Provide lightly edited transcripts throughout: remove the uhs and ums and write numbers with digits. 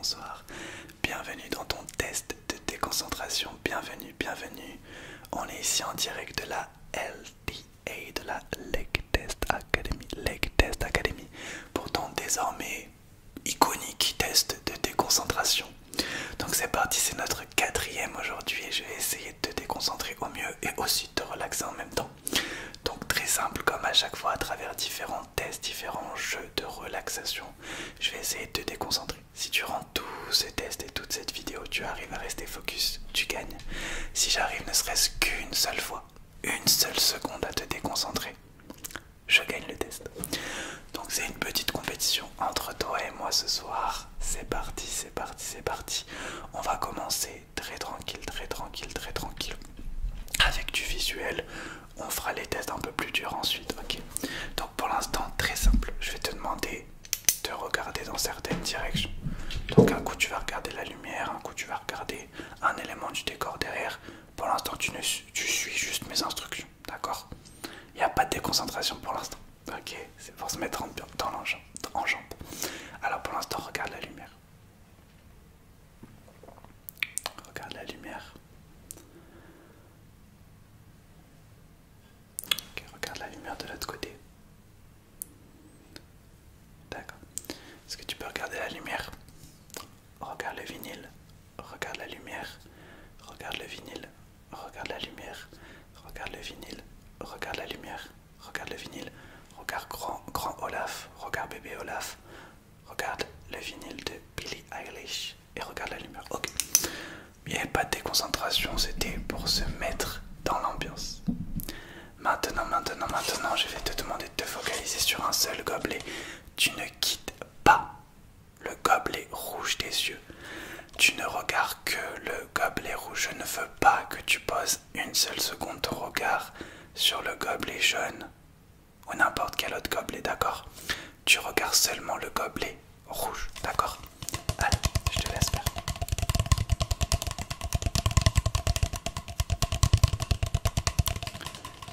bonsoir. Bienvenue dans ton test de déconcentration. Bienvenue, bienvenue. On est ici en direct de la LTA, de la Leg Test Academy, pour ton désormais iconique test de déconcentration. Donc c'est parti, c'est notre 4e aujourd'hui et je vais essayer de te déconcentrer au mieux et aussi de te relaxer en même temps. Donc très simple comme à chaque fois à travers différents tests, différents jeux de relaxation, je vais essayer de te déconcentrer. Si tu rends tous ces tests et toute cette vidéo, tu arrives à rester focus, tu gagnes. Si j'arrive ne serait-ce qu'une seule fois, une seule seconde à te déconcentrer, je gagne le test. Donc c'est une petite compétition entre toi et moi ce soir. C'est parti, c'est parti, c'est parti. On va commencer très tranquille, très tranquille, très tranquille. Avec du visuel, on fera les tests un peu plus durs ensuite, ok. Donc pour l'instant, très simple. Je vais te demander de regarder dans certaines directions. Donc un coup tu vas regarder la lumière, un coup tu vas regarder un élément du décor derrière. Pour l'instant tu suis juste mes instructions, d'accord? Il n'y a pas de déconcentration pour l'instant. Ok, c'est pour se mettre en jambe. Alors pour l'instant, regarde la lumière. Regarde la lumière. Ok, regarde la lumière de l'autre côté. D'accord. Est-ce que tu peux regarder la lumière? Regarde le vinyle. Regarde la lumière. Regarde le vinyle. Regarde la lumière. Regarde le vinyle. Regarde la lumière. Regarde le vinyle. Regarde grand Olaf. Regarde bébé Olaf. Regarde le vinyle de Billie Eilish. Et regarde la lumière. Ok. Il n'y avait pas de déconcentration, c'était pour se mettre dans l'ambiance. Maintenant, je vais te demander de te focaliser sur un seul gobelet. Tu ne quittes pas le gobelet rouge des yeux. Tu ne regardes que le gobelet rouge. Je ne veux pas que tu poses une seule seconde ton regard sur le gobelet jaune ou n'importe quel autre gobelet, d'accord? Tu regardes seulement le gobelet rouge, d'accord? Allez, je te laisse faire.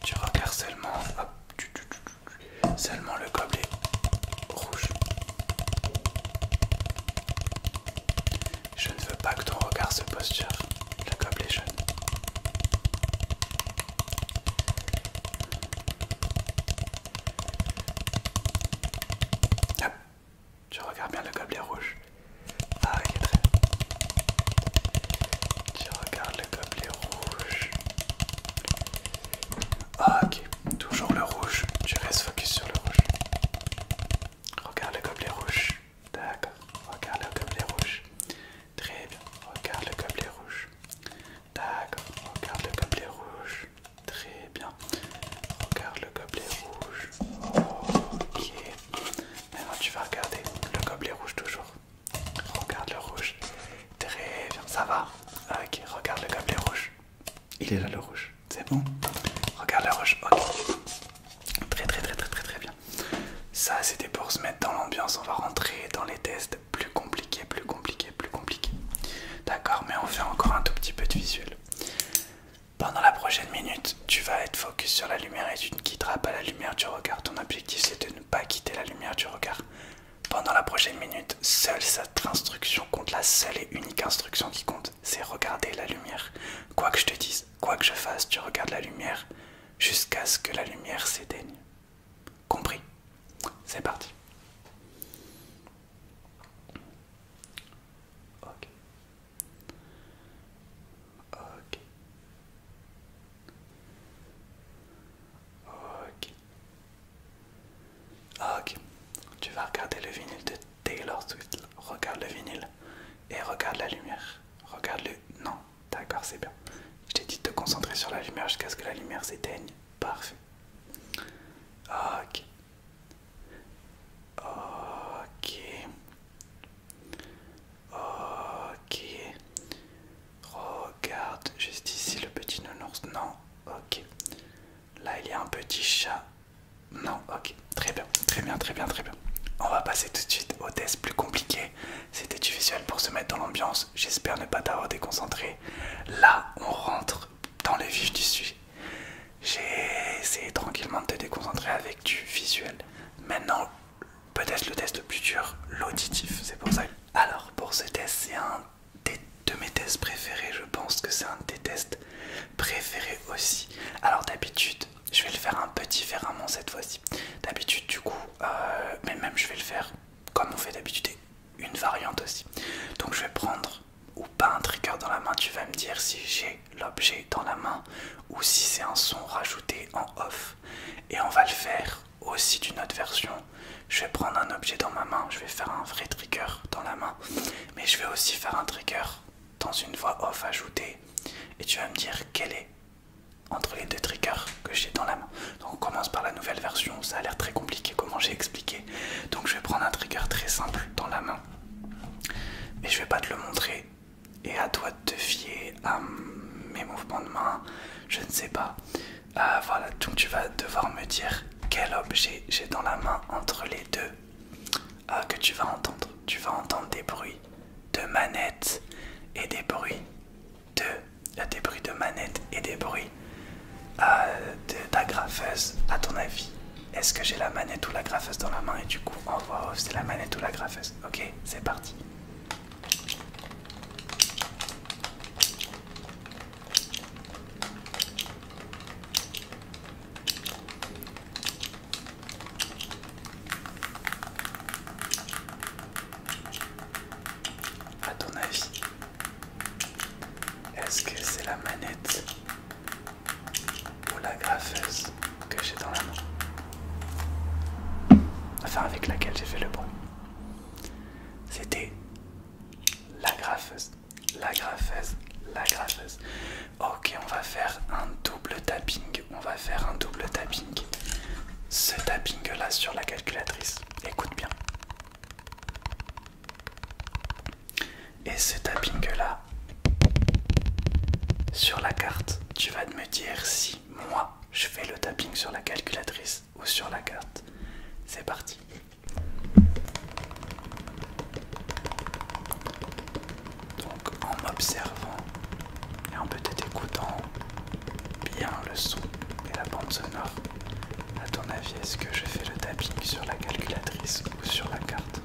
Tu regardes seulement, seulement le gobelet rouge. Je ne veux pas que ton regard se pose sur le gobelet jaune. Hop. Tu regardes bien le gobelet rouge. Ah, ok, très bien. Tu regardes le gobelet rouge. Ah, ok, toujours le rouge. Tu restes focus sur le rouge. Regarde le gobelet rouge. D'accord. Regarde le gobelet rouge. Très bien. Regarde le gobelet rouge. D'accord. Regarde le gobelet rouge. Très bien. Regarde le gobelet rouge. Ok. Maintenant tu vas regarder le gobelet rouge toujours. Regarde le rouge. Très bien. Ça va? Ok. Regarde le gobelet rouge. Il est là le rouge. C'est bon? Regarde le rouge. Ok. Très bien. Ça c'était pour se mettre dans l'ambiance. On va rentrer dans les tests plus compliqués. D'accord, mais on fait encore un tout petit peu de visuel. Pendant la prochaine minute, tu vas être focus sur la lumière et tu ne quitteras pas la lumière, tu regardes. Ton objectif c'est de ne pas quitter la lumière, tu regardes. Pendant la prochaine minute, seule cette instruction compte, la seule et unique instruction qui compte, c'est regarder la lumière. Quoi que je te dise, quoi que je fasse, tu regardes la lumière jusqu'à ce que la lumière s'éteigne. Compris? C'est parti. Ok. Ok. Ok. Ok. Tu vas regarder le vinyle de Taylor Swift. Regarde le vinyle et regarde la lumière. Regarde le... Non, d'accord, c'est bien. Je t'ai dit de te concentrer sur la lumière jusqu'à ce que la lumière s'éteigne. Parfait. Ok. Ok. Ok. Regarde juste ici le petit nounours. Non. Ok. Là il y a un petit chat. Non. Ok. Très bien. On va passer tout de suite au test plus compliqué. C'était du visuel pour se mettre dans l'ambiance. J'espère ne pas t'avoir déconcentré. Là on rentre dans le vif du sujet. J'ai essayé tranquillement de te déconcentrer avec du visuel. Maintenant, peut-être le test le plus dur, l'auditif, c'est pour ça. Alors, pour ce test, faire, comme on fait d'habitude, une variante aussi. Donc je vais prendre ou pas un trigger dans la main, tu vas me dire si j'ai l'objet dans la main ou si c'est un son rajouté en off. Et on va le faire aussi d'une autre version. Je vais prendre un objet dans ma main, je vais faire un vrai trigger dans la main, mais je vais aussi faire un trigger dans une voix off ajoutée. Et tu vas me dire quel est entre les deux triggers que j'ai dans la main. Donc on commence par la nouvelle version, ça a l'air très compliqué comment j'ai expliqué. Donc je vais prendre un trigger très simple dans la main. Mais je vais pas te le montrer. Et à toi de te fier à mes mouvements de main, je ne sais pas. Voilà, donc tu vas devoir me dire quel objet j'ai dans la main entre les deux que tu vas entendre. Tu vas entendre des bruits de manette et des bruits de manette et des bruits d'agrafeuse. À ton avis, est-ce que j'ai la manette ou l'agrafeuse dans la main? Et du coup, en voix off, c'est la manette ou l'agrafeuse. Ok, c'est parti. À ton avis, est-ce que c'est la manette ou l'agrafeuse que j'ai dans la main? Enfin, avec laquelle j'ai fait le bruit. C'était l'agrafeuse, l'agrafeuse, l'agrafeuse. Ok, on va faire un double tapping. On va faire un double tapping. Ce tapping là sur la calculatrice. Écoute bien. Et ce tapping là sur la carte. Tu vas me dire si moi je fais le tapping sur la calculatrice ou sur la carte. C'est parti. Donc en m'observant et en peut-être écoutant bien le son et la bande sonore, à ton avis, est-ce que je fais le tapping sur la calculatrice ou sur la carte?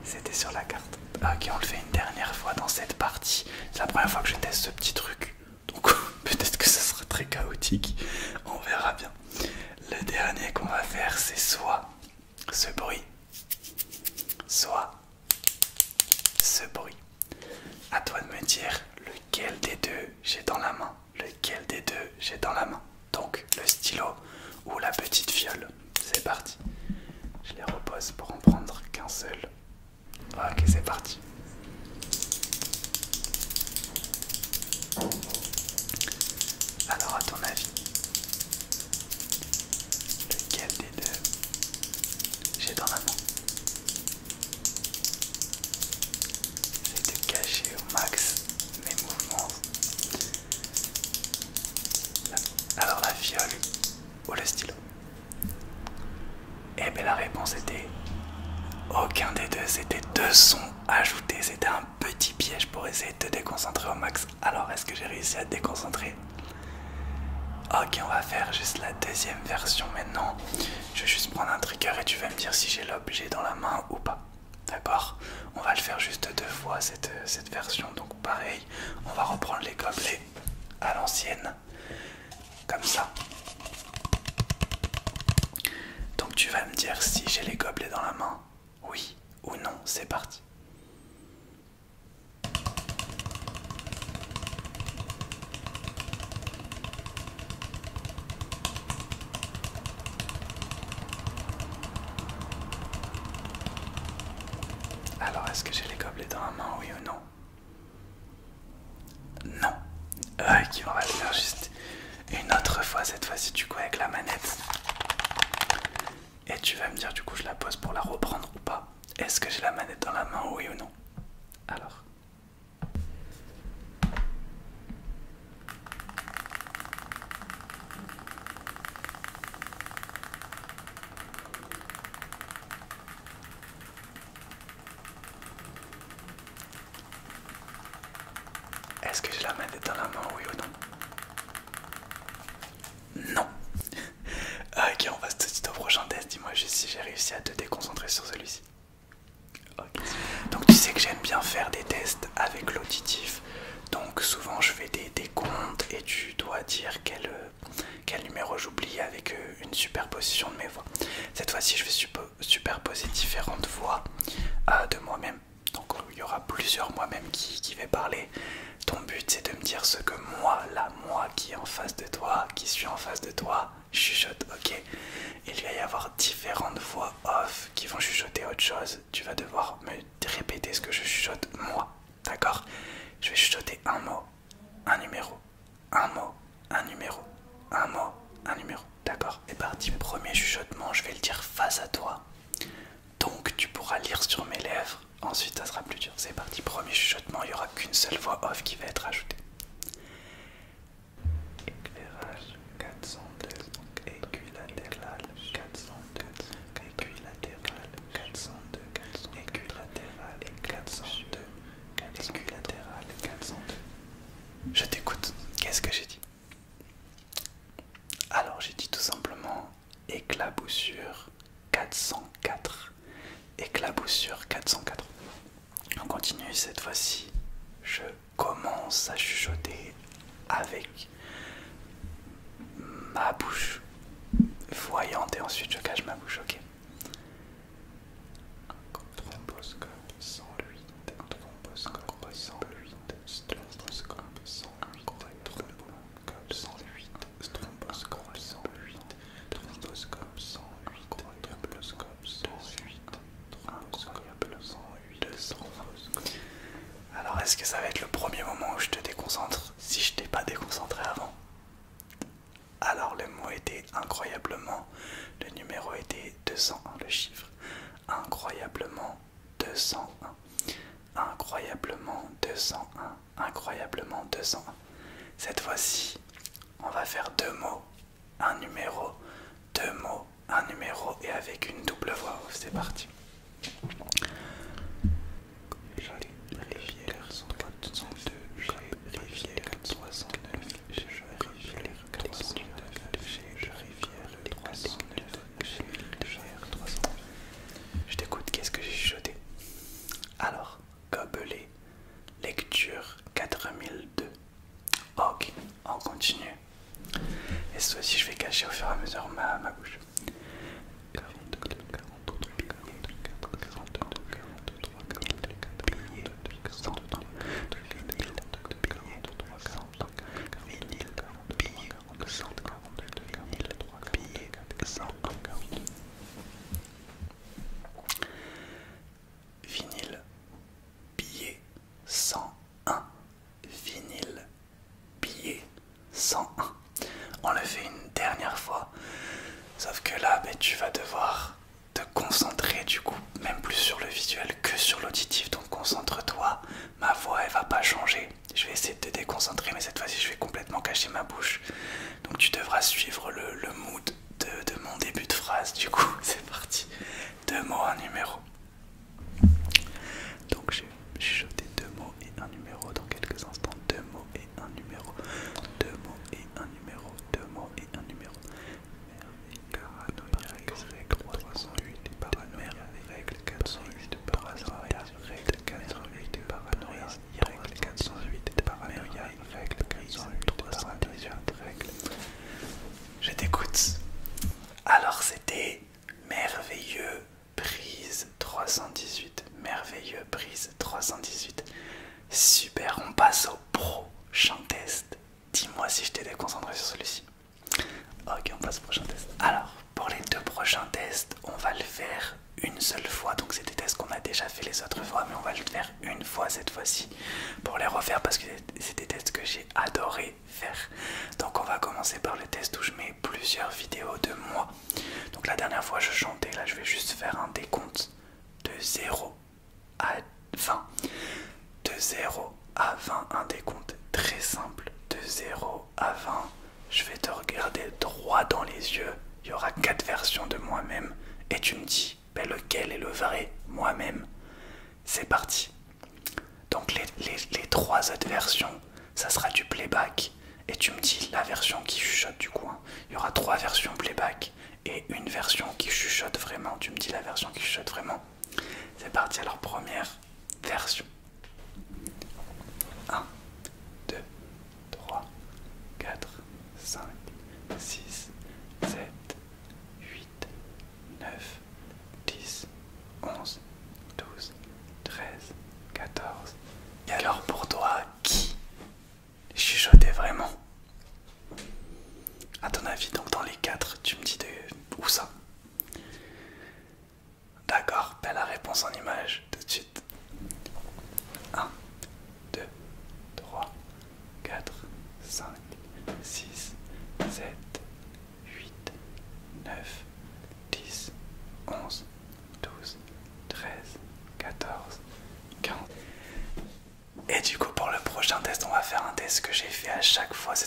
C'était sur la carte. Ok, on le fait une dernière fois dans cette partie. C'est la première fois que je teste ce petit truc. Donc peut-être que ça sera très chaotique. On verra bien. Le dernier qu'on va faire, c'est soit ce bruit, soit ce bruit. À toi de me dire lequel des deux j'ai dans la main. Lequel des deux j'ai dans la main. Donc le stylo ou la petite fiole. C'est parti. Je les repose pour en prendre qu'un seul. Ok, c'est parti. Alors, à ton avis, lequel des deux j'ai dans la main? J'essaie de cacher au max mes mouvements. Alors, la fiole ou le stylo? Eh bien, la réponse était aucun des deux. C'était deux sons ajoutés. C'était un petit piège pour essayer de te déconcentrer au max. Alors, est-ce que j'ai réussi à te déconcentrer? Ok, on va faire juste la deuxième version maintenant. Je vais juste prendre un trigger et tu vas me dire si j'ai l'objet dans la main ou pas. D'accord? On va le faire juste deux fois cette version. Donc pareil, on va reprendre les gobelets à l'ancienne. Comme ça. Donc tu vas me dire si j'ai les gobelets dans la main. Oui ou non, c'est parti. Alors, est-ce que j'ai les gobelets dans la main, oui ou non? Non. Ok, on va le faire juste une autre fois, cette fois-ci du coup avec la manette. Et tu vas me dire du coup je la pose pour la reprendre ou pas. Est-ce que j'ai la manette dans la main, oui ou non? Alors. Est-ce que j'ai la manette dans la main, oui ou non? Non. Ok, on passe tout de suite au prochain test. Dis-moi juste si j'ai réussi à te déconcentrer sur celui-ci. Ok. Donc tu sais que j'aime bien faire des tests avec l'auditif. Donc souvent je fais des comptes et tu dois dire quel numéro j'oublie avec une superposition de mes voix. Cette fois-ci, je vais superposer différentes voix de moi-même. Donc il y aura plusieurs moi-même qui vais parler. Ton but c'est de me dire ce que moi, moi qui est en face de toi, qui suis en face de toi, chuchote, ok. Il va y avoir différentes voix off qui vont chuchoter autre chose. Tu vas devoir me répéter ce que je chuchote moi, d'accord? Je vais chuchoter un mot, un numéro, un mot, un numéro, un mot, un numéro, d'accord? C'est parti, premier chuchotement, je vais le dire face à toi. Donc tu pourras lire sur mes lèvres, ensuite ça sera plus dur. C'est parti, premier chuchotement, il n'y aura qu'une seule voix off qui va être ajoutée. Éclairage 402, équilatéral 402, équilatéral 402, équilatéral 402, équilatéral 402. Je t'écoute, qu'est-ce que j'ai dit? Alors j'ai dit tout simplement éclaboussure 404. Éclaboussure 404. On continue cette fois-ci. Je commence à chuchoter avec ma bouche voyante et ensuite je cache ma bouche, ok? Thromboscope 108, thromboscope 108, thromboscope 108, thromboscope 108, thromboscope 108, thromboscope 108, thromboscope 108, incroyable 108, 200. Alors est-ce que ça va être le premier moment où je te déconcentre si je t'ai pas déconcentré avant? Alors le mot était incroyablement, le numéro était 201, le chiffre. Incroyablement 201, incroyablement 201, incroyablement 201. Cette fois-ci, on va faire deux mots, un numéro, deux mots, un numéro et avec une double voix. C'est parti. Rivière 402, Rivière 309, Rivière 309, Rivière 309, Rivière 309. Je t'écoute, qu'est-ce que j'ai chuchoté? Alors, gobelet, lecture 4002. Ok, on continue. Et cette fois-ci, je vais cacher au fur et à mesure ma bouche. 42, 43, 44, 42, 43, 44, billets, 103, vinyle, billets, 43, vinyle, billets, 142, vinyle, billets, 101. Vinyle, billet 101. Vinyle, billet 101. On le fait une dernière fois. Sauf que là, tu vas devoir te concentrer du coup, même plus sur le visuel que sur l'auditif. Donc concentre-toi. Ma voix, elle va pas changer. Je vais essayer de te déconcentrer, mais cette fois-ci, je vais complètement cacher ma bouche. Donc tu devras suivre le mood de mon début de phrase. Du coup, c'est parti. Deux mots, un numéro. Donc j'ai chuchoté deux mots et un numéro dans quelques instants. Deux mots et un numéro. Deux mots et un numéro. Deux mots et un numéro. Paranoïa, règle 308, paranoïa, règle 408, paranoïa, règle 408, paranoïa, règle 408, paranoïa, règle 408, paranoïa, règle. Je t'écoute. Alors c'était merveilleux, prise 318. Merveilleux, prise 318. Super, on passe au prochain test. Dis-moi si je t'ai déconcentré sur celui-ci. Ok, on passe au prochain test. Alors, pour les deux prochains tests, on va le faire une seule fois. Donc c'est des tests qu'on a déjà fait les autres fois, mais on va le faire une fois cette fois-ci pour les refaire parce que c'est des tests que j'ai adoré faire. Donc on va commencer par le test où je mets plusieurs vidéos de moi. Donc la dernière fois je chantais, là je vais juste faire un décompte de 0 à 20. De 0 à 20, un décompte très simple. De 0 à 20, je vais te regarder droit dans les yeux. Il y aura 4 versions de moi-même. Et tu me dis, lequel est le vrai moi-même? C'est parti. Donc les 3 autres versions, ça sera du playback. Et tu me dis la version qui chuchote du coup. Il y aura 3 versions playback et une version qui chuchote vraiment. Tu me dis la version qui chuchote vraiment. C'est parti, alors première version. 1, 2,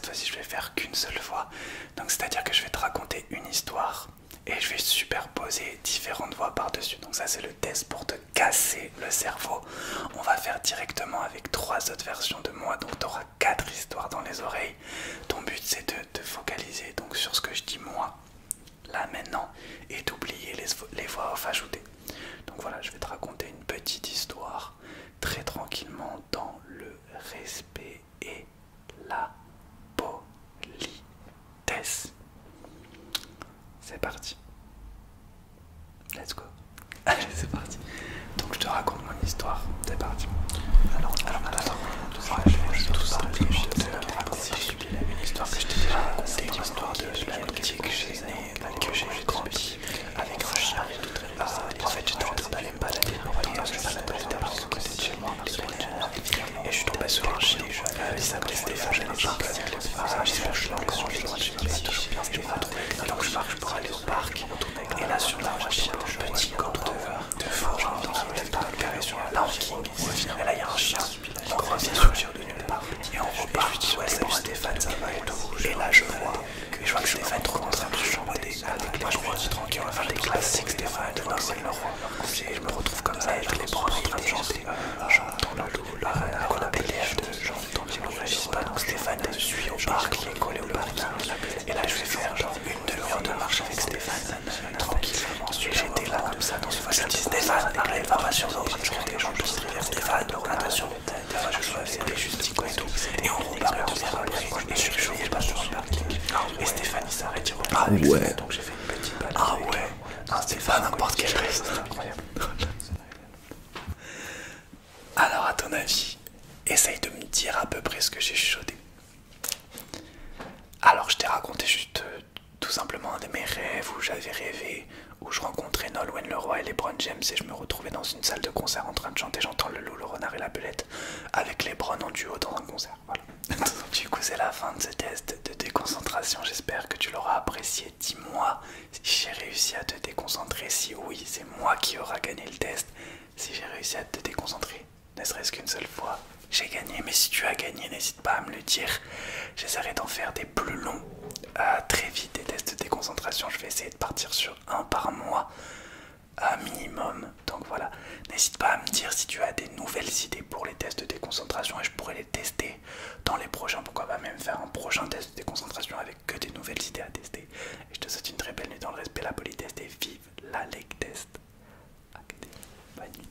cette fois-ci je vais faire qu'une seule fois. Donc c'est à dire que je vais te raconter une histoire et je vais superposer différentes voix par-dessus. Donc ça c'est le test pour te casser le cerveau. On va faire directement avec 3 autres versions de moi. Donc tu auras 4 histoires dans les oreilles. Ton but c'est de te focaliser donc sur ce que je dis moi, là maintenant, et d'oublier les voix off ajoutées. Donc voilà, je vais te raconter une petite histoire très tranquillement dans le respect et la politesse. C'est parti. Let's go. Allez, c'est parti. Donc je te raconte mon histoire. C'est parti. Alors, je vais tout ça. Une histoire que je t'ai déjà racontée, une histoire de l'amitié que j'ai née, que j'ai grandi avec un chien. En fait, j'étais en train d'aller me balader dans une balade à côté de chez moi, et je suis tombé sur un chien. Il s'appelait Stéphane. J'espère que je l'ai encore en vie. Donc je marche pour aller au parc. Et là, sur la route, un petit corps de forge qui lève dans le carré sur la lanking. Et là, il y a un chien. On revient sur de nulle part. Et on repart. Je dis, ouais, salut Stéphane, ça va et tout. Et là, je vois que Stéphane est en train de chanter avec les joueurs tranquilles. On va faire des classiques Stéphane de Noël Leroy. Et je me retrouve comme ça avec les bras en train de chanter. J'entends le loup, la PDF de j'entends le régisse pas. Donc Stéphane me suit au parc, il est collé au parking. Et là, je vais faire genre une demi-heure de marche avec Stéphane, tranquillement. J'étais là comme ça dans une fois. Je dis Stéphane, arrête, va pas sur l'autre. Je chantais, j'entends Stéphane, attention. Je joue avec des justicots et tout. Et on repart de faire après. Et je pas sur le parking. Et Stéphane, il s'arrête, il repart. Ah ouais. Donc j'ai fait une petite balade. Ah ouais. C'est pas n'importe quel reste. C'est incroyable. Alors, à ton avis, essaye de me dire à peu près ce que j'ai chuchoté. Alors, je t'ai raconté juste tout simplement un de mes rêves où j'avais rêvé, où je rencontrais Nolwenn Leroy et les LeBron James et je me retrouvais dans une salle de concert en train de chanter J'entends le loup, le renard et la belette avec les LeBron en duo dans un concert. Voilà. Du coup, c'est la fin de ce test de déconcentration. J'espère que tu l'auras apprécié. Dis-moi si j'ai réussi à te déconcentrer. Si oui, c'est moi qui aura gagné le test. Si j'ai réussi à te déconcentrer, ne serait-ce qu'une seule fois, j'ai gagné. Mais si tu as gagné, n'hésite pas à me le dire. J'essaierai d'en faire des plus longs très vite, des tests de déconcentration. Je vais essayer de partir sur un par mois minimum. Donc voilà, n'hésite pas à me dire si tu as des nouvelles idées pour les tests de déconcentration et je pourrais les tester dans les prochains. Pourquoi pas même faire un prochain test de déconcentration avec que des nouvelles idées à tester. Et je te souhaite une très belle nuit dans le respect, la politesse et vive la Lake Test Academy. Bonne nuit.